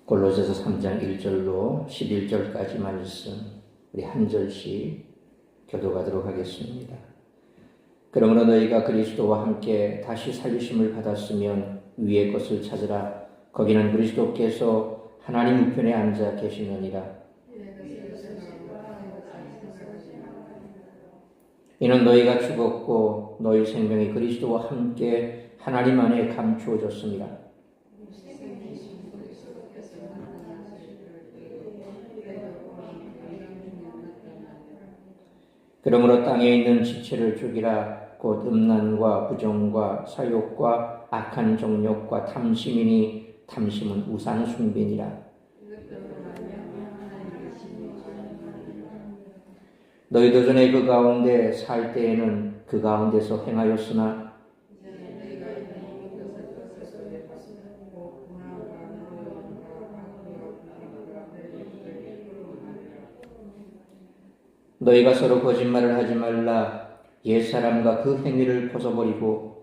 골로새서 3장 1절로 11절까지 말씀 우리 한 절씩 교독하도록 하겠습니다. 그러므로 너희가 그리스도와 함께 다시 살리심을 받았으면 위의 것을 찾으라. 거기는 그리스도께서 하나님 우편에 앉아 계시느니라. 이는 너희가 죽었고 너희 생명이 그리스도와 함께 하나님 안에 감추어졌습니다. 그러므로 땅에 있는 지체를 죽이라. 곧 음란과 부정과 사욕과 악한 정욕과 탐심이니 탐심은 우상 숭배니라. 너희도 전에 그 가운데 살 때에는 그 가운데서 행하였으나 너희가 서로 거짓말을 하지 말라. 옛사람과 그 행위를 벗어버리고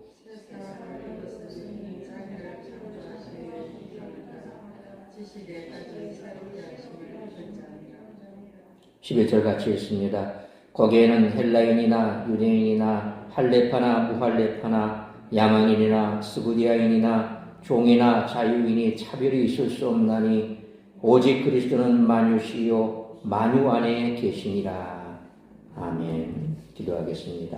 11절 같이 읽습니다. 거기에는 헬라인이나 유대인이나 할레파나 무할레파나 야만인이나 스구디아인이나 종이나 자유인이 차별이 있을 수 없나니 오직 그리스도는 만유시요 만유 안에 계시니라. 아멘. 기도하겠습니다.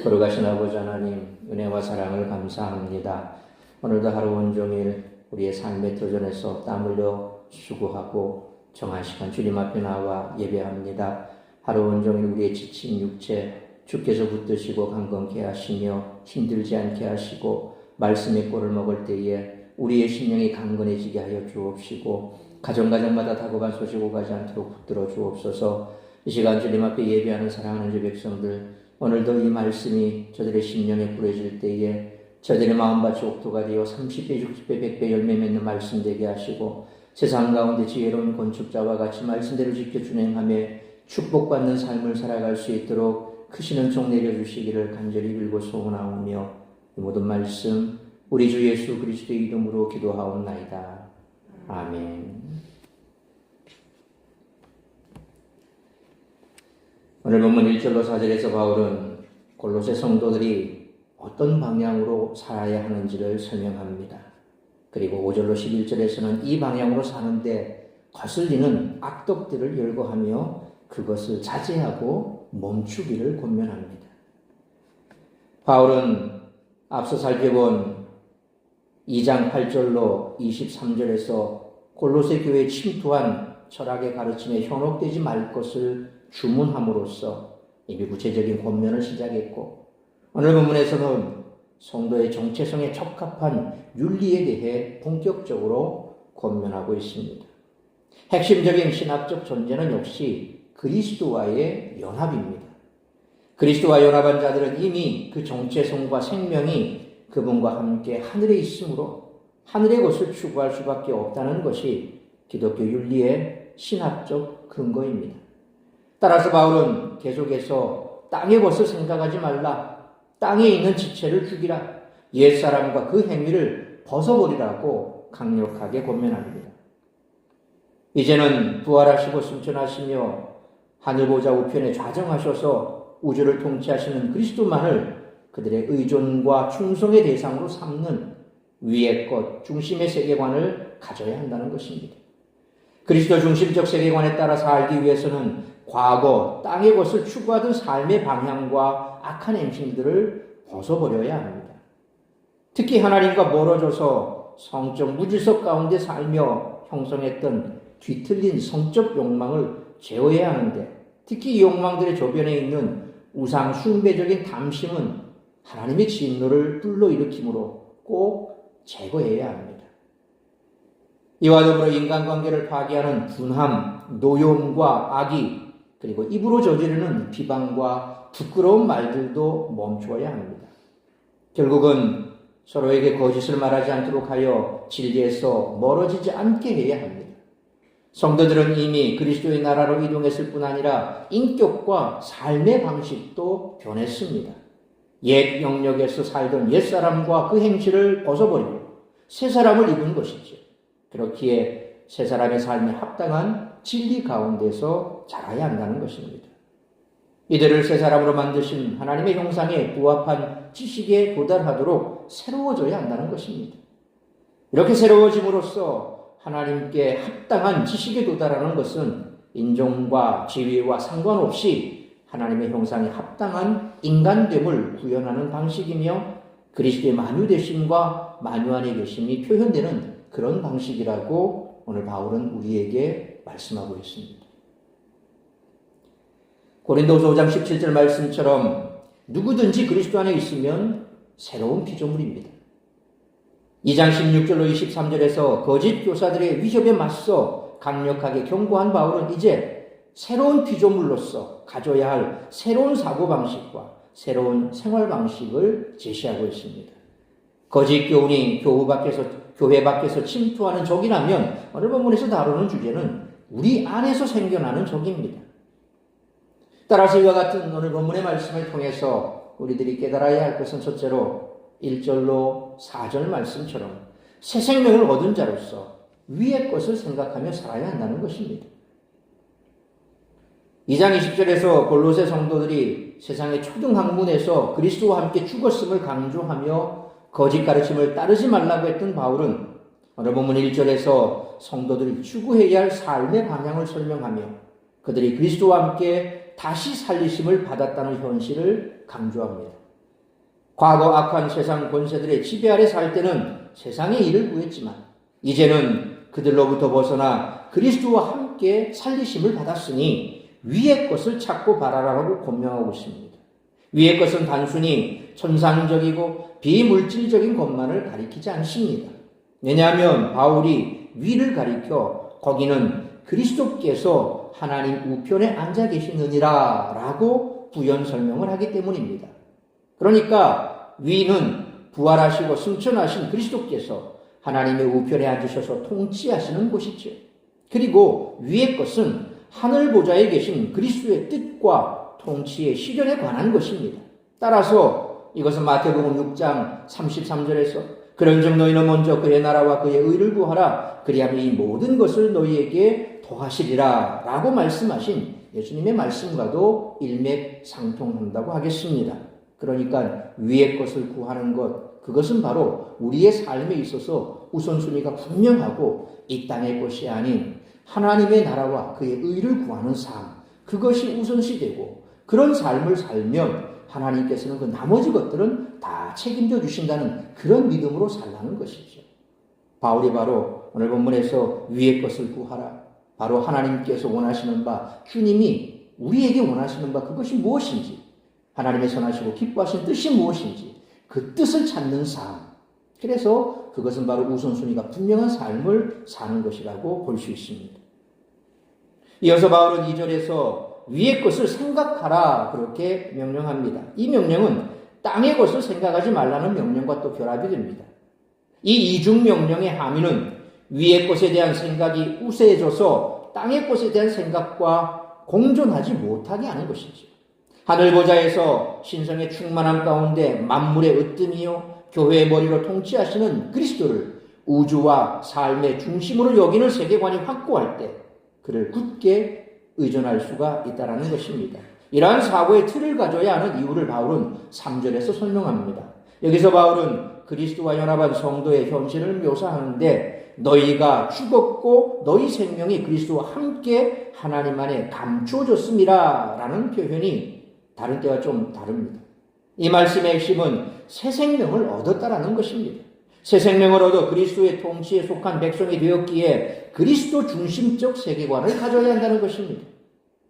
걸어가신 아버지 하나님, 은혜와 사랑을 감사합니다. 오늘도 하루 온종일 우리의 삶의 도전에서 땀 흘려 수고하고 정한 시간 주님 앞에 나와 예배합니다. 하루 온종일 우리의 지친 육체 주께서 붙드시고 강건케 하시며 힘들지 않게 하시고 말씀의 꼴을 먹을 때에 우리의 심령이 강건해지게 하여 주옵시고 가정마다 다고간 소식 오가지 않도록 붙들어 주옵소서. 이 시간 주님 앞에 예배하는 사랑하는 주 백성들, 오늘도 이 말씀이 저들의 심령에 뿌려질 때에 저들의 마음밭이 옥토가 되어 30배, 60배, 100배 열매 맺는 말씀 되게 하시고 세상 가운데 지혜로운 건축자와 같이 말씀대로 지켜 준행하며 축복받는 삶을 살아갈 수 있도록 크시는 종 내려주시기를 간절히 빌고 소원하오며 이 모든 말씀 우리 주 예수 그리스도의 이름으로 기도하옵나이다. 아멘. 오늘 본문 1절로 4절에서 바울은 골로새 성도들이 어떤 방향으로 살아야 하는지를 설명합니다. 그리고 5절로 11절에서는 이 방향으로 사는데 거슬리는 악독들을 열거하며 그것을 자제하고 멈추기를 권면합니다. 바울은 앞서 살펴본 2장 8절로 23절에서 골로새 교회에 침투한 철학의 가르침에 현혹되지 말 것을 주문함으로써 이미 구체적인 권면을 시작했고 오늘 본문에서는 성도의 정체성에 적합한 윤리에 대해 본격적으로 권면하고 있습니다. 핵심적인 신학적 전제는 역시 그리스도와의 연합입니다. 그리스도와 연합한 자들은 이미 그 정체성과 생명이 그분과 함께 하늘에 있으므로 하늘의 것을 추구할 수밖에 없다는 것이 기독교 윤리의 신학적 근거입니다. 따라서 바울은 계속해서 땅의 것을 생각하지 말라. 땅에 있는 지체를 죽이라. 옛사람과 그 행위를 벗어버리라고 강력하게 권면합니다. 이제는 부활하시고 승천하시며 하늘보좌 우편에 좌정하셔서 우주를 통치하시는 그리스도만을 그들의 의존과 충성의 대상으로 삼는 위의 것, 중심의 세계관을 가져야 한다는 것입니다. 그리스도 중심적 세계관에 따라 살기 위해서는 과거 땅의 것을 추구하던 삶의 방향과 악한 행실들을 벗어버려야 합니다. 특히 하나님과 멀어져서 성적 무질서 가운데 살며 형성했던 뒤틀린 성적 욕망을 제어해야 하는데 특히 이 욕망들의 조변에 있는 우상 숭배적인 탐심은 하나님의 진노를 불러일으키므로 꼭 제거해야 합니다. 이와 더불어 인간관계를 파괴하는 분함, 노여움과 악의 그리고 입으로 저지르는 비방과 부끄러운 말들도 멈추어야 합니다. 결국은 서로에게 거짓을 말하지 않도록 하여 진리에서 멀어지지 않게 해야 합니다. 성도들은 이미 그리스도의 나라로 이동했을 뿐 아니라 인격과 삶의 방식도 변했습니다. 옛 영역에서 살던 옛사람과 그 행실을 벗어버리고 새 사람을 입은 것이죠. 그렇기에 세 사람의 삶에 합당한 진리 가운데서 자라야 한다는 것입니다. 이들을 세 사람으로 만드신 하나님의 형상에 부합한 지식에 도달하도록 새로워져야 한다는 것입니다. 이렇게 새로워짐으로써 하나님께 합당한 지식에 도달하는 것은 인종과 지위와 상관없이 하나님의 형상에 합당한 인간됨을 구현하는 방식이며 그리스도의 만유되심과 만유 안에 계심이 표현되는 그런 방식이라고 오늘 바울은 우리에게 말씀하고 있습니다. 고린도서 5장 17절 말씀처럼 누구든지 그리스도 안에 있으면 새로운 피조물입니다. 2장 16절로 23절에서 거짓 교사들의 위협에 맞서 강력하게 경고한 바울은 이제 새로운 피조물로서 가져야 할 새로운 사고방식과 새로운 생활방식을 제시하고 있습니다. 거짓 교훈이 교회 밖에서 침투하는 적이라면 오늘 본문에서 다루는 주제는 우리 안에서 생겨나는 적입니다. 따라서 이와 같은 오늘 본문의 말씀을 통해서 우리들이 깨달아야 할 것은 첫째로 1절로 4절 말씀처럼 새 생명을 얻은 자로서 위의 것을 생각하며 살아야 한다는 것입니다. 2장 20절에서 골로새 성도들이 세상의 초등학문에서 그리스도와 함께 죽었음을 강조하며 거짓 가르침을 따르지 말라고 했던 바울은 오늘 본문 1절에서 성도들이 추구해야 할 삶의 방향을 설명하며 그들이 그리스도와 함께 다시 살리심을 받았다는 현실을 강조합니다. 과거 악한 세상 권세들의 지배 아래 살 때는 세상의 일을 구했지만 이제는 그들로부터 벗어나 그리스도와 함께 살리심을 받았으니 위의 것을 찾고 바라라고 권명하고 있습니다. 위의 것은 단순히 천상적이고 비물질적인 것만을 가리키지 않습니다. 왜냐하면 바울이 위를 가리켜 거기는 그리스도께서 하나님 우편에 앉아 계시느니라 라고 부연 설명을 하기 때문입니다. 그러니까 위는 부활하시고 승천하신 그리스도께서 하나님의 우편에 앉으셔서 통치하시는 곳이죠. 그리고 위의 것은 하늘 보좌에 계신 그리스도의 뜻과 통치의 실현에 관한 것입니다. 따라서 이것은 마태복음 6장 33절에서 그런즉 너희는 먼저 그의 나라와 그의 의를 구하라 그리하면 이 모든 것을 너희에게 더하시리라 라고 말씀하신 예수님의 말씀과도 일맥상통한다고 하겠습니다. 그러니까 위의 것을 구하는 것, 그것은 바로 우리의 삶에 있어서 우선순위가 분명하고 이 땅의 것이 아닌 하나님의 나라와 그의 의를 구하는 삶, 그것이 우선시되고 그런 삶을 살면 하나님께서는 그 나머지 것들은 다 책임져 주신다는 그런 믿음으로 살라는 것이죠. 바울이 바로 오늘 본문에서 위의 것을 구하라, 바로 하나님께서 원하시는 바, 주님이 우리에게 원하시는 바 그것이 무엇인지, 하나님의 선하시고 기뻐하신 뜻이 무엇인지 그 뜻을 찾는 삶, 그래서 그것은 바로 우선순위가 분명한 삶을 사는 것이라고 볼 수 있습니다. 이어서 바울은 2절에서 위의 것을 생각하라 그렇게 명령합니다. 이 명령은 땅의 것을 생각하지 말라는 명령과 또 결합이 됩니다. 이 이중 명령의 함의는 위의 것에 대한 생각이 우세해져서 땅의 것에 대한 생각과 공존하지 못하게 하는 것이죠. 하늘 보좌에서 신성의 충만함 가운데 만물의 으뜸이요 교회의 머리로 통치하시는 그리스도를 우주와 삶의 중심으로 여기는 세계관이 확고할 때 그를 굳게 의존할 수가 있다는 것입니다. 이러한 사고의 틀을 가져야 하는 이유를 바울은 3절에서 설명합니다. 여기서 바울은 그리스도와 연합한 성도의 현실을 묘사하는데 너희가 죽었고 너희 생명이 그리스도와 함께 하나님 안에 감추어졌습니다 라는 표현이 다른 때와 좀 다릅니다. 이 말씀의 핵심은 새 생명을 얻었다라는 것입니다. 새 생명을 얻어 그리스도의 통치에 속한 백성이 되었기에 그리스도 중심적 세계관을 가져야 한다는 것입니다.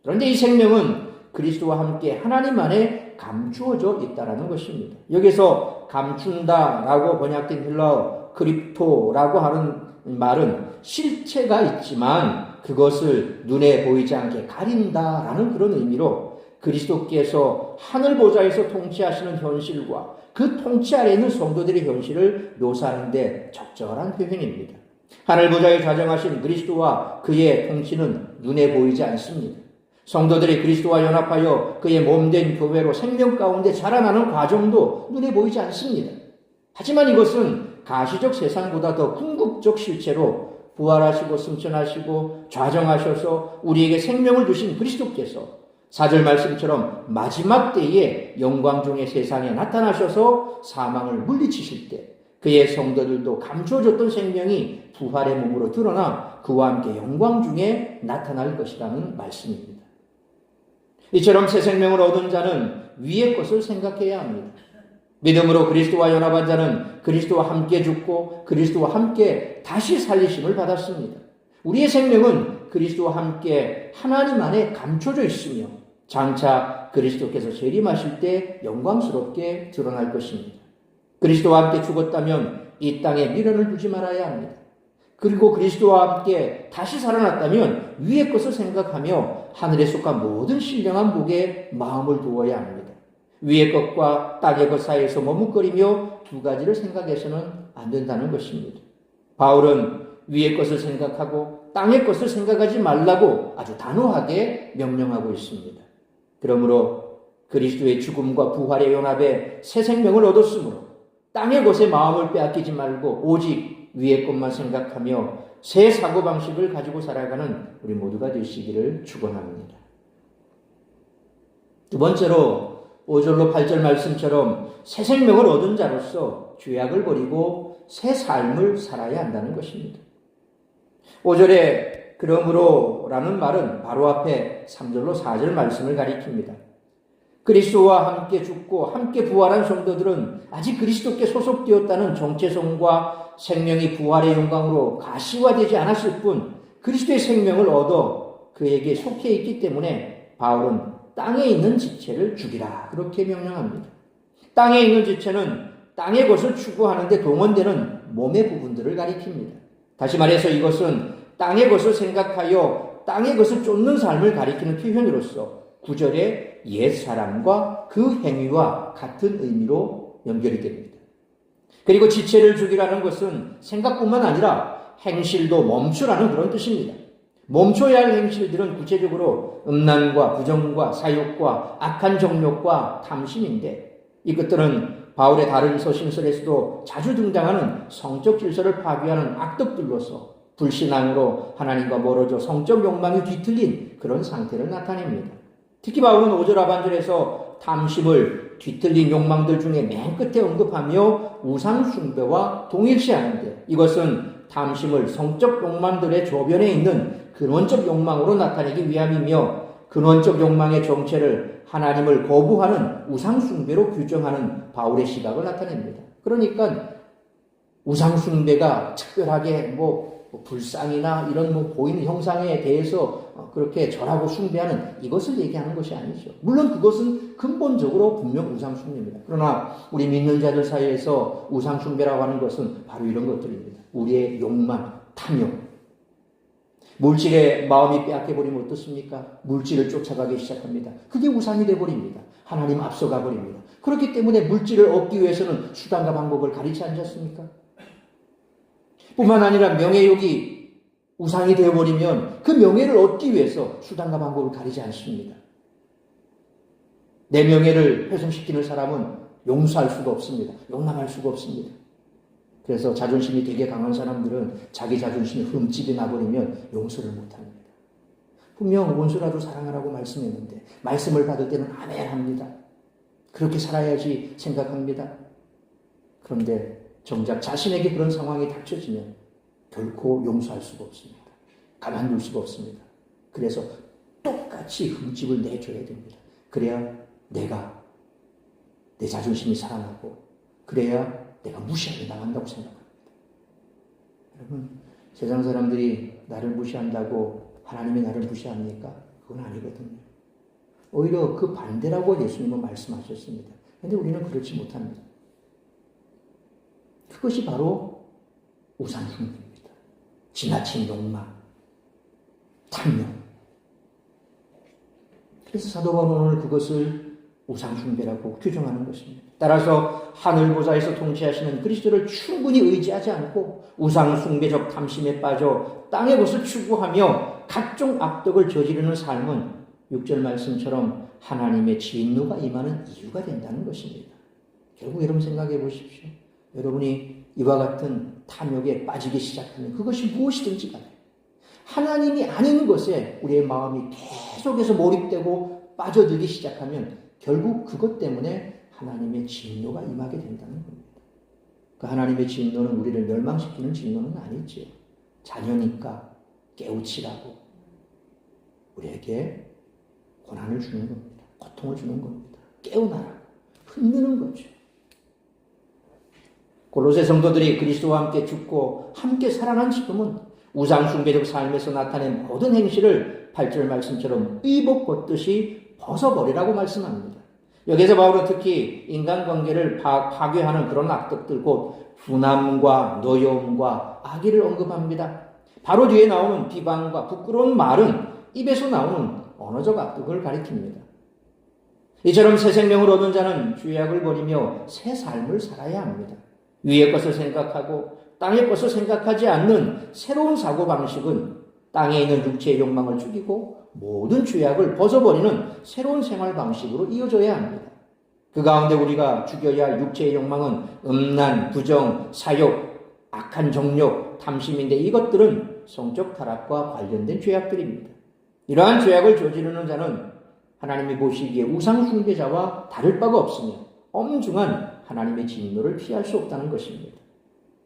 그런데 이 생명은 그리스도와 함께 하나님 안에 감추어져 있다는 것입니다. 여기서 감춘다라고 번역된 헬라어 크립토라고 하는 말은 실체가 있지만 그것을 눈에 보이지 않게 가린다라는 그런 의미로 그리스도께서 하늘 보좌에서 통치하시는 현실과 그 통치 아래 있는 성도들의 현실을 묘사하는 데 적절한 표현입니다. 하늘 보좌에 좌정하신 그리스도와 그의 통치는 눈에 보이지 않습니다. 성도들이 그리스도와 연합하여 그의 몸된 교회로 생명 가운데 자라나는 과정도 눈에 보이지 않습니다. 하지만 이것은 가시적 세상보다 더 궁극적 실체로 부활하시고 승천하시고 좌정하셔서 우리에게 생명을 주신 그리스도께서 4절 말씀처럼 마지막 때에 영광 중에 세상에 나타나셔서 사망을 물리치실 때 그의 성도들도 감추어졌던 생명이 부활의 몸으로 드러나 그와 함께 영광 중에 나타날 것이라는 말씀입니다. 이처럼 새 생명을 얻은 자는 위의 것을 생각해야 합니다. 믿음으로 그리스도와 연합한 자는 그리스도와 함께 죽고 그리스도와 함께 다시 살리심을 받았습니다. 우리의 생명은 그리스도와 함께 하나님 안에 감춰져 있으며 장차 그리스도께서 재림하실 때 영광스럽게 드러날 것입니다. 그리스도와 함께 죽었다면 이 땅에 미련을 두지 말아야 합니다. 그리고 그리스도와 함께 다시 살아났다면 위의 것을 생각하며 하늘에 속한 모든 신령한 복에 마음을 두어야 합니다. 위의 것과 땅의 것 사이에서 머뭇거리며 두 가지를 생각해서는 안 된다는 것입니다. 바울은 위의 것을 생각하고 땅의 것을 생각하지 말라고 아주 단호하게 명령하고 있습니다. 그러므로 그리스도의 죽음과 부활의 연합에 새 생명을 얻었으므로 땅의 것에 마음을 빼앗기지 말고 오직 위의 것만 생각하며 새 사고방식을 가지고 살아가는 우리 모두가 되시기를 축원합니다. 두 번째로 5절로 8절 말씀처럼 새 생명을 얻은 자로서 죄악을 버리고 새 삶을 살아야 한다는 것입니다. 5절에 그러므로 라는 말은 바로 앞에 3절로 4절 말씀을 가리킵니다. 그리스도와 함께 죽고 함께 부활한 성도들은 아직 그리스도께 소속되었다는 정체성과 생명이 부활의 영광으로 가시화되지 않았을 뿐 그리스도의 생명을 얻어 그에게 속해 있기 때문에 바울은 땅에 있는 지체를 죽이라 그렇게 명령합니다. 땅에 있는 지체는 땅의 것을 추구하는데 동원되는 몸의 부분들을 가리킵니다. 다시 말해서 이것은 땅의 것을 생각하여 땅의 것을 쫓는 삶을 가리키는 표현으로서 9절의 옛사람과 그 행위와 같은 의미로 연결이 됩니다. 그리고 지체를 죽이라는 것은 생각뿐만 아니라 행실도 멈추라는 그런 뜻입니다. 멈춰야 할 행실들은 구체적으로 음란과 부정과 사욕과 악한 정욕과 탐심인데 이것들은 바울의 다른 서신설에서도 자주 등장하는 성적 질서를 파괴하는 악덕들로서 불신앙으로 하나님과 멀어져 성적 욕망이 뒤틀린 그런 상태를 나타냅니다. 특히 바울은 5절 하반절에서 탐심을 뒤틀린 욕망들 중에 맨 끝에 언급하며 우상 숭배와 동일시하는데 이것은 탐심을 성적 욕망들의 조변에 있는 근원적 욕망으로 나타내기 위함이며 근원적 욕망의 정체를 하나님을 거부하는 우상 숭배로 규정하는 바울의 시각을 나타냅니다. 그러니까 우상 숭배가 특별하게 불상이나 이런 보이는 형상에 대해서 그렇게 절하고 숭배하는 이것을 얘기하는 것이 아니죠. 물론 그것은 근본적으로 분명 우상 숭배입니다. 그러나 우리 믿는 자들 사이에서 우상 숭배라고 하는 것은 바로 이런 것들입니다. 우리의 욕망, 탐욕. 물질에 마음이 빼앗겨버리면 어떻습니까? 물질을 쫓아가기 시작합니다. 그게 우상이 되어버립니다. 하나님 앞서가 버립니다. 그렇기 때문에 물질을 얻기 위해서는 수단과 방법을 가리지 않았습니까? 뿐만 아니라 명예욕이 우상이 되어버리면 그 명예를 얻기 위해서 수단과 방법을 가리지 않습니다. 내 명예를 훼손시키는 사람은 용서할 수가 없습니다. 용납할 수가 없습니다. 그래서 자존심이 되게 강한 사람들은 자기 자존심이 흠집이 나버리면 용서를 못합니다. 분명 원수라도 사랑하라고 말씀했는데 말씀을 받을 때는 아멘 합니다. 그렇게 살아야지 생각합니다. 그런데 정작 자신에게 그런 상황이 닥쳐지면 결코 용서할 수가 없습니다. 가만둘 수가 없습니다. 그래서 똑같이 흠집을 내줘야 됩니다. 그래야 내가 내 자존심이 살아나고 그래야 내가 무시하게 나간다고 생각합니다. 여러분, 세상 사람들이 나를 무시한다고 하나님이 나를 무시합니까? 그건 아니거든요. 오히려 그 반대라고 예수님은 말씀하셨습니다. 그런데 우리는 그렇지 못합니다. 그것이 바로 우상숭배입니다. 지나친 욕망, 탐욕. 그래서 사도 바울은 오늘 그것을 우상숭배라고 규정하는 것입니다. 따라서 하늘보좌에서 통치하시는 그리스도를 충분히 의지하지 않고 우상숭배적 탐심에 빠져 땅의 것을 추구하며 각종 악덕을 저지르는 삶은 6절 말씀처럼 하나님의 진노가 임하는 이유가 된다는 것입니다. 결국 여러분 생각해 보십시오. 여러분이 이와 같은 탐욕에 빠지기 시작하면 그것이 무엇이든지 간에 하나님이 아닌 것에 우리의 마음이 계속해서 몰입되고 빠져들기 시작하면 결국 그것 때문에 하나님의 진노가 임하게 된다는 겁니다. 그 하나님의 진노는 우리를 멸망시키는 진노는 아니지요. 자녀니까 깨우치라고 우리에게 고난을 주는 겁니다. 고통을 주는 겁니다. 깨우나라고 흔드는 거죠. 골로새 성도들이 그리스도와 함께 죽고 함께 살아난 지금은 우상숭배적 삶에서 나타낸 모든 행실을 8절 말씀처럼 의복 벗듯이 벗어버리라고 말씀합니다. 여기서 바울은 특히 인간관계를 파괴하는 그런 악덕들 곧 분함과 노여움과 악의를 언급합니다. 바로 뒤에 나오는 비방과 부끄러운 말은 입에서 나오는 언어적 악덕을 가리킵니다. 이처럼 새 생명을 얻은 자는 죄악을 버리며 새 삶을 살아야 합니다. 위의 것을 생각하고 땅의 것을 생각하지 않는 새로운 사고방식은 땅에 있는 육체의 욕망을 죽이고 모든 죄악을 벗어버리는 새로운 생활 방식으로 이어져야 합니다. 그 가운데 우리가 죽여야 할 육체의 욕망은 음란, 부정, 사욕, 악한 정욕, 탐심인데 이것들은 성적 타락과 관련된 죄악들입니다. 이러한 죄악을 저지르는 자는 하나님이 보시기에 우상 숭배자와 다를 바가 없으며 엄중한 하나님의 진노를 피할 수 없다는 것입니다.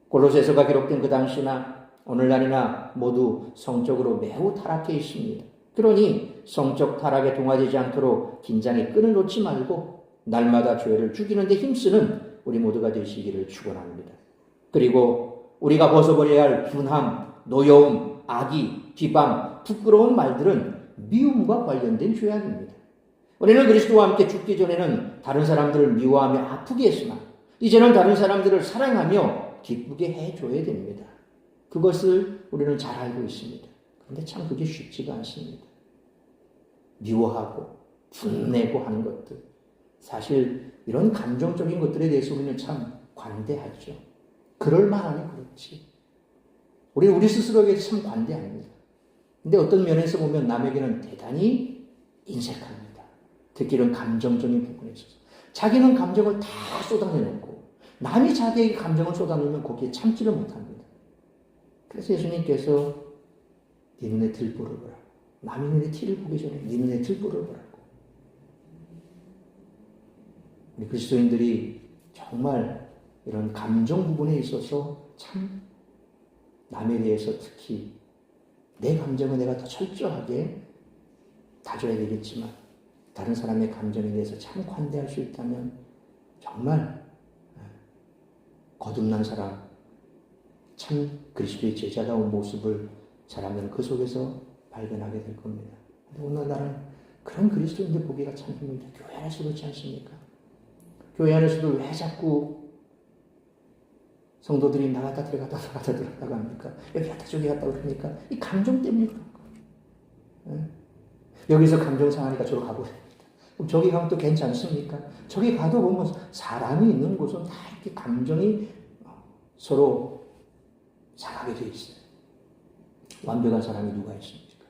골로새서가 기록된 그 당시나 오늘날이나 모두 성적으로 매우 타락해 있습니다. 그러니 성적 타락에 동화되지 않도록 긴장의 끈을 놓지 말고 날마다 죄를 죽이는 데 힘쓰는 우리 모두가 되시기를 축원합니다. 그리고 우리가 벗어버려야 할 분함, 노여움, 악의, 비방, 부끄러운 말들은 미움과 관련된 죄악입니다. 우리는 그리스도와 함께 죽기 전에는 다른 사람들을 미워하며 아프게 했으나 이제는 다른 사람들을 사랑하며 기쁘게 해줘야 됩니다. 그것을 우리는 잘 알고 있습니다. 그런데 참 그게 쉽지가 않습니다. 미워하고 분내고 하는 것들. 사실 이런 감정적인 것들에 대해서 우리는 참 관대하죠. 그럴만하니 그렇지. 우리 스스로에게 참 관대합니다. 근데 어떤 면에서 보면 남에게는 대단히 인색합니다. 특히 이런 감정적인 부분에 있어서. 자기는 감정을 다 쏟아내놓고 남이 자기에게 감정을 쏟아내면 거기에 참지를 못합니다. 그래서 예수님께서 네 눈에 들보를 보라고. 남의 눈에 티를 보기 전에 네 눈에 들보를 보라고. 우리 그리스도인들이 정말 이런 감정 부분에 있어서 참 남에 대해서 특히 내 감정을 내가 더 철저하게 다져야 되겠지만 다른 사람의 감정에 대해서 참 관대할 수 있다면 정말 거듭난 사람, 참 그리스도의 제자다운 모습을 사람들은 그 속에서 발견하게 될 겁니다. 근데 오늘날은 그런 그리스도인들 보기가 참 힘듭니다. 교회 안에서 그렇지 않습니까? 교회 안에서도 왜 자꾸 성도들이 나갔다 들어갔다가 합니까? 여기 갔다 저기 갔다 그러니까 이 감정 때문에 그런 거예요. 여기서 감정 상하니까 저로 가고 됩니다. 그럼 저기 가면 또 괜찮습니까? 저기 가도 보면 사람이 있는 곳은 다 이렇게 감정이 서로 상하게 돼 있어요. 완벽한 사람이 누가 있습니까?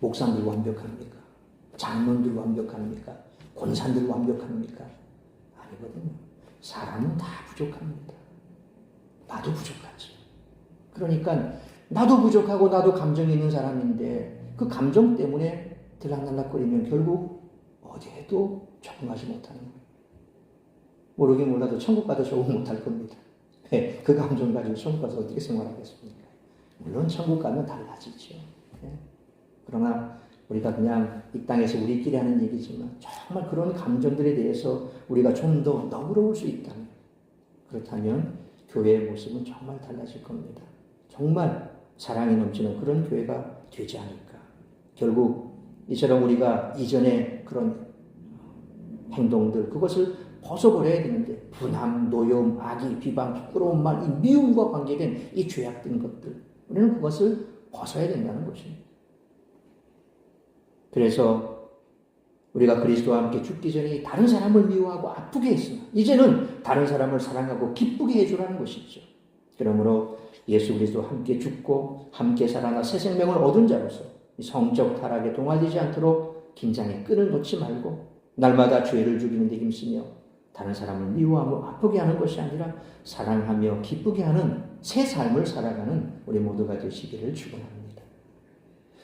목사님들 완벽합니까? 장로들 완벽합니까? 권사들 완벽합니까? 아니거든요. 사람은 다 부족합니다. 나도 부족하지. 그러니까 나도 부족하고 나도 감정이 있는 사람인데 그 감정 때문에 들락날락거리면 결국 어디에도 적응하지 못하는 거예요. 모르긴 몰라도 천국 가도 적응 못할 겁니다. 그 감정 가지고 천국 가서 어떻게 생활하겠습니까? 물론 천국 가면 달라지죠. 그러나 우리가 그냥 이 땅에서 우리끼리 하는 얘기지만 정말 그런 감정들에 대해서 우리가 좀 더 너그러울 수 있다면 그렇다면 교회의 모습은 정말 달라질 겁니다. 정말 사랑이 넘치는 그런 교회가 되지 않을까. 결국 이처럼 우리가 이전에 그런 행동들 그것을 벗어버려야 되는데 분함, 노여움, 악의, 비방, 부끄러운 말, 이 미움과 관계된 이 죄악된 것들 우리는 그것을 벗어야 된다는 것입니다. 그래서 우리가 그리스도와 함께 죽기 전에 다른 사람을 미워하고 아프게 했으나 이제는 다른 사람을 사랑하고 기쁘게 해주라는 것이죠. 그러므로 예수 그리스도와 함께 죽고 함께 살아나 새 생명을 얻은 자로서 성적 타락에 동화되지 않도록 긴장의 끈을 놓지 말고 날마다 죄를 죽이는 데 힘쓰며 다른 사람을 미워하고 아프게 하는 것이 아니라 사랑하며 기쁘게 하는 새 삶을 살아가는 우리 모두가 되시기를 축원합니다.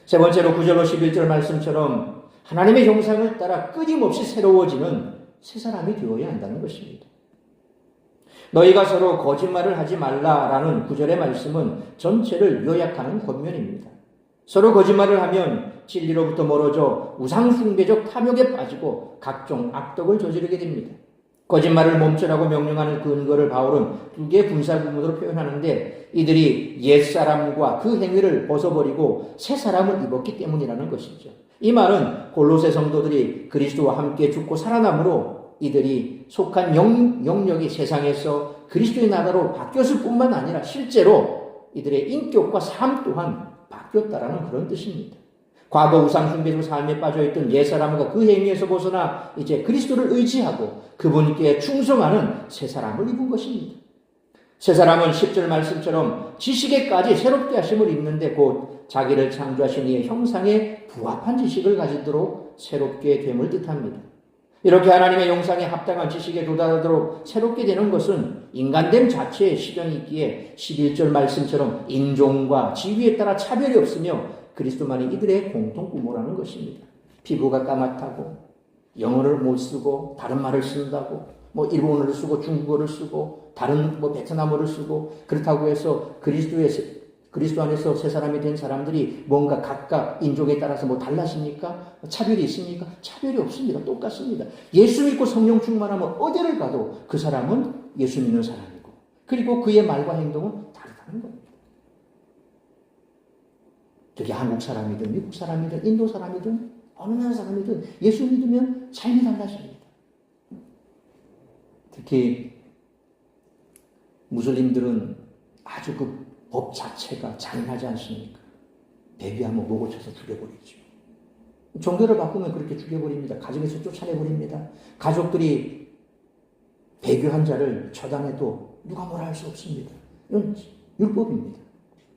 세 번째로 9절로 11절 말씀처럼 하나님의 형상을 따라 끊임없이 새로워지는 새 사람이 되어야 한다는 것입니다. 너희가 서로 거짓말을 하지 말라라는 9절의 말씀은 전체를 요약하는 권면입니다. 서로 거짓말을 하면 진리로부터 멀어져 우상숭배적 탐욕에 빠지고 각종 악덕을 저지르게 됩니다. 거짓말을 멈추라고 명령하는 근거를 바울은 두 개의 분사구문으로 표현하는데 이들이 옛사람과 그 행위를 벗어버리고 새 사람을 입었기 때문이라는 것이죠. 이 말은 골로새 성도들이 그리스도와 함께 죽고 살아남으로 이들이 속한 영역이 세상에서 그리스도의 나라로 바뀌었을 뿐만 아니라 실제로 이들의 인격과 삶 또한 바뀌었다라는 그런 뜻입니다. 과거 우상숭배적 삶에 빠져있던 옛사람과 그 행위에서 벗어나 이제 그리스도를 의지하고 그분께 충성하는 새 사람을 입은 것입니다. 새 사람은 10절 말씀처럼 지식에까지 새롭게 하심을 입는데 곧 자기를 창조하신 이의 형상에 부합한 지식을 가지도록 새롭게 됨을 뜻합니다. 이렇게 하나님의 형상에 합당한 지식에 도달하도록 새롭게 되는 것은 인간됨 자체에 시련이 있기에 11절 말씀처럼 인종과 지위에 따라 차별이 없으며 그리스도만이 이들의 공통 부모라는 것입니다. 피부가 까맣다고 영어를 못 쓰고 다른 말을 쓴다고 일본어를 쓰고 중국어를 쓰고 다른 베트남어를 쓰고 그렇다고 해서 그리스도 안에서 새 사람이 된 사람들이 뭔가 각각 인종에 따라서 달라집니까? 차별이 있습니까? 차별이 없습니다. 똑같습니다. 예수 믿고 성령 충만하면 어디를 가도 그 사람은 예수 믿는 사람이고 그리고 그의 말과 행동은 다르다는 겁니다. 저기 한국 사람이든 미국 사람이든 인도 사람이든 어느 나라 사람이든 예수 믿으면 삶이 달라집니다. 특히 무슬림들은 아주 그 법 자체가 잔인하지 않습니까? 배교하면 목을 쳐서 죽여버리죠. 종교를 바꾸면 그렇게 죽여버립니다. 가정에서 쫓아내버립니다. 가족들이 배교한 자를 처단해도 누가 뭐라 할 수 없습니다. 이건 율법입니다.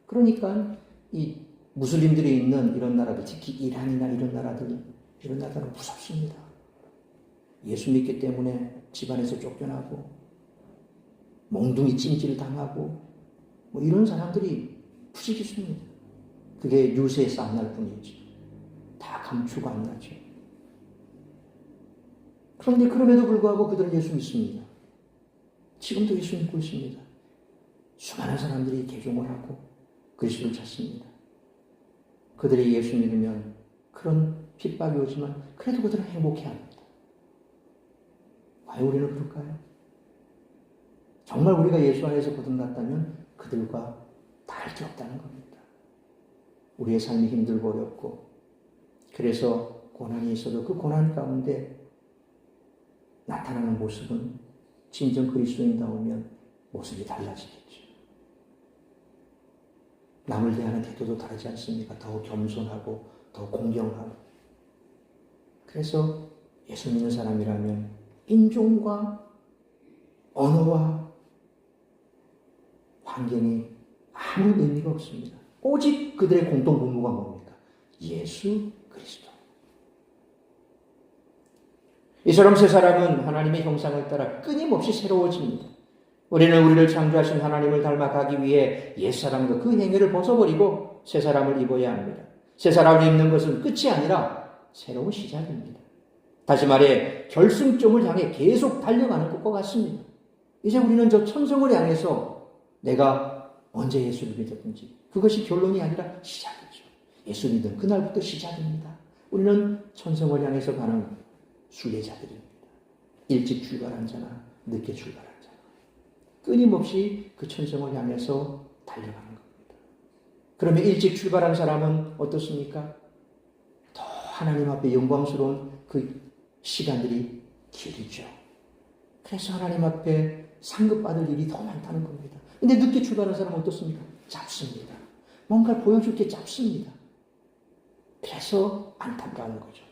그러니까 이 무슬림들이 있는 이런 나라들, 특히 이란이나 이런 나라들은 무섭습니다. 예수 믿기 때문에 집안에서 쫓겨나고 몽둥이 찜질 당하고 이런 사람들이 부지기수입니다. 그게 유세에서 안 날 뿐이지. 다 감추고 안 나죠. 그런데 그럼에도 불구하고 그들은 예수 믿습니다. 지금도 예수 믿고 있습니다. 수많은 사람들이 개종을 하고 그리스도를 찾습니다. 그들이 예수 믿으면 그런 핍박이 오지만 그래도 그들은 행복해합니다. 왜 우리는 그럴까요? 정말 우리가 예수 안에서 거듭났다면 그들과 다를 게 없다는 겁니다. 우리의 삶이 힘들고 어렵고 그래서 고난이 있어도 그 고난 가운데 나타나는 모습은 진정 그리스도인다우면 모습이 달라지겠죠. 남을 대하는 태도도 다르지 않습니까? 더 겸손하고 더 공경하고. 그래서 예수 믿는 사람이라면 인종과 언어와 환경이 아무 의미가 없습니다. 오직 그들의 공통 분모가 뭡니까? 예수 그리스도. 이처럼 새 사람은 하나님의 형상을 따라 끊임없이 새로워집니다. 우리는 우리를 창조하신 하나님을 닮아가기 위해 옛사람과 그 행위를 벗어버리고 새 사람을 입어야 합니다. 새 사람을 입는 것은 끝이 아니라 새로운 시작입니다. 다시 말해 결승점을 향해 계속 달려가는 것과 같습니다. 이제 우리는 저 천성을 향해서 내가 언제 예수를 믿었든지 그것이 결론이 아니라 시작이죠. 예수 믿은 그날부터 시작입니다. 우리는 천성을 향해서 가는 순례자들입니다. 일찍 출발한 자나 늦게 출발한 자나 끊임없이 그 천성을 향해서 달려가는 겁니다. 그러면 일찍 출발한 사람은 어떻습니까? 더 하나님 앞에 영광스러운 그 시간들이 길죠. 그래서 하나님 앞에 상급받을 일이 더 많다는 겁니다. 근데 늦게 출발한 사람은 어떻습니까? 짧습니다. 뭔가를 보여줄 게 짧습니다. 그래서 안타까운 거죠.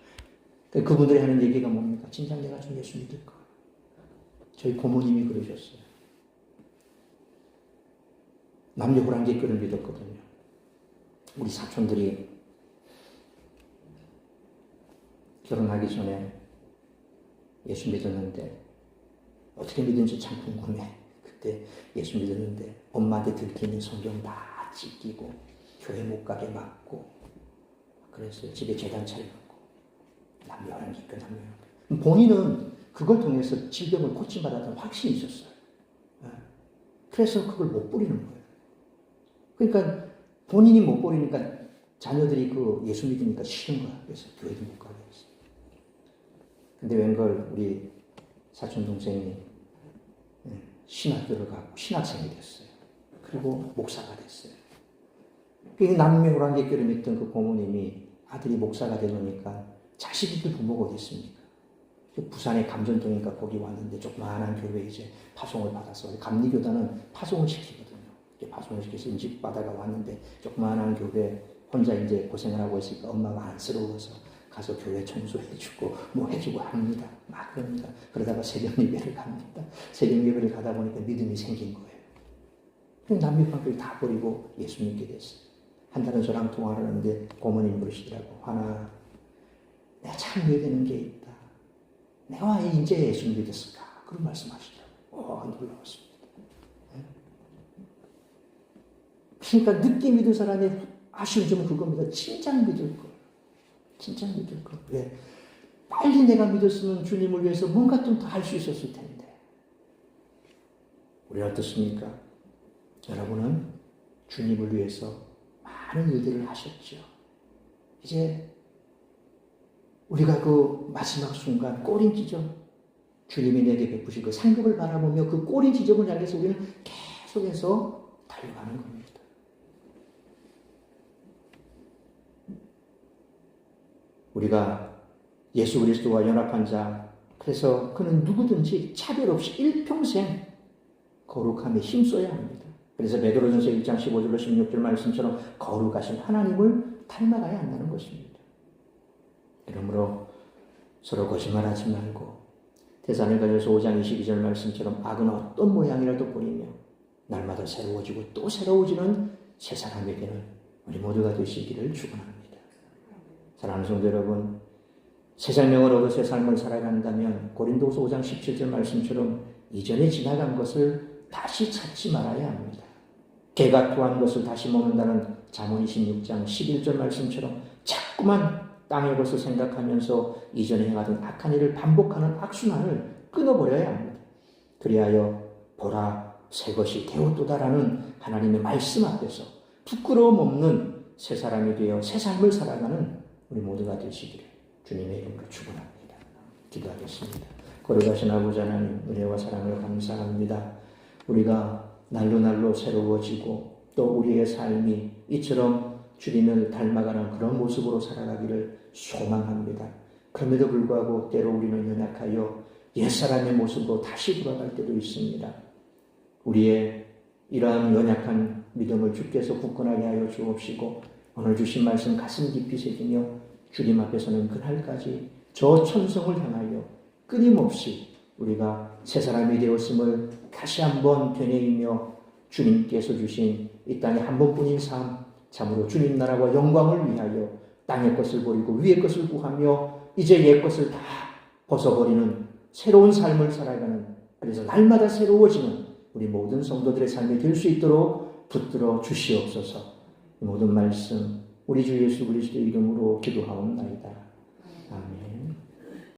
그분들이 하는 얘기가 뭡니까? 진작 내가 좀 예수 믿을 걸. 저희 고모님이 그러셨어요. 남녀 호랑기교를 믿었거든요. 우리 사촌들이 결혼하기 전에 예수 믿었는데 어떻게 믿은지 참 궁금해. 그때 예수 믿었는데 엄마한테 들키는 성경 다 찢기고 교회 못 가게 막고 그래서 집에 재단 차려놓고 남녀란 기껏 남녀란 본인은 그걸 통해서 질병을 고침받았다는 확신이 있었어요. 그래서 그걸 못 버리는 거예요. 그러니까 본인이 못 버리니까 자녀들이 그 예수 믿으니까 싫은 거야. 그래서 교회도 못 가게 했어요. 근데 웬걸 우리 사촌 동생이 신학교를 가고 신학생이 됐어요. 그리고 목사가 됐어요. 그 남녀호랑객교를 믿던 그 고모님이 아들이 목사가 되니까 자식들 부모가 어디 있습니까? 부산의 감전동인가 거기 왔는데 조그마한 교회 이제 파송을 받아서 감리교단은 파송을 시키거든요. 파송을 시켜서 인직받아가 왔는데 조그마한 교회 혼자 이제 고생을 하고 있으니까 엄마가 안쓰러워서 가서 교회 청소해주고 뭐 해주고 합니다. 막 그럽니다. 그러다가 새벽 예배를 갑니다. 새벽 예배를 가다 보니까 믿음이 생긴 거예요. 남녀관계를 다 버리고 예수 믿게 됐어요. 한 달은 저랑 통화를 하는데 고모님 그러시더라고. 하나 내가 참 후회되는 게 있다. 내가 왜 이제 예수 믿었을까? 그런 말씀하시더라고요. 놀라웠습니다. 그러니까 늦게 믿은 사람의 아쉬운 점은 그겁니다. 진짜 믿을 거. 진짜 믿을 거. 왜? 빨리 내가 믿었으면 주님을 위해서 뭔가 좀 더 할 수 있었을 텐데. 우리는 어떻습니까? 여러분은 주님을 위해서 많은 일들을 하셨죠. 이제 우리가 그 마지막 순간 꼬린 지점, 주님이 내게 베푸신 그 상급을 바라보며 그 꼬린 지점을 향해서 우리는 계속해서 달려가는 겁니다. 우리가 예수 그리스도와 연합한 자, 그래서 그는 누구든지 차별 없이 일평생 거룩함에 힘써야 합니다. 그래서 베드로전서 1장 15절로 16절 말씀처럼 거룩하신 하나님을 닮아가야 한다는 것입니다. 그러므로 서로 거짓말하지 말고 데살로니가전서 5장 22절 말씀처럼 악은 어떤 모양이라도 버리며 날마다 새로워지고 또 새로워지는 새 사람에게는 우리 모두가 되시기를 축원합니다. 사랑하는 성도 여러분, 새 생명을 얻어 새 삶을 살아간다면 고린도서 5장 17절 말씀처럼 이전에 지나간 것을 다시 찾지 말아야 합니다. 개가 토한 것을 다시 먹는다는 잠언 26장 11절 말씀처럼 자꾸만 땅의 것을 생각하면서 이전에 행하던 악한 일을 반복하는 악순환을 끊어버려야 합니다. 그리하여 보라 새 것이 되었도다라는 하나님의 말씀 앞에서 부끄러움 없는 새 사람이 되어 새 삶을 살아가는 우리 모두가 되시기를 주님의 이름으로 축원합니다. 기도하겠습니다. 거룩하신 아버지 하나님 은혜와 사랑을 감사합니다. 우리가 날로 새로워지고 또 우리의 삶이 이처럼 주님을 닮아가는 그런 모습으로 살아가기를 소망합니다. 그럼에도 불구하고 때로 우리는 연약하여 옛사람의 모습으로 다시 돌아갈 때도 있습니다. 우리의 이러한 연약한 믿음을 주께서 굳건하게 하여 주옵시고 오늘 주신 말씀 가슴 깊이 새기며 주님 앞에서는 그날까지 저 천성을 향하여 끊임없이 우리가 새 사람이 되었음을 다시 한번 되뇌이며 주님께서 주신 이 땅에 한 번뿐인 삶 참으로 주님 나라와 영광을 위하여 땅의 것을 버리고 위의 것을 구하며 이제 옛 것을 다 벗어버리는 새로운 삶을 살아가는 그래서 날마다 새로워지는 우리 모든 성도들의 삶이 될 수 있도록 붙들어 주시옵소서. 모든 말씀 우리 주 예수 그리스도의 이름으로 기도하옵나이다. 아멘.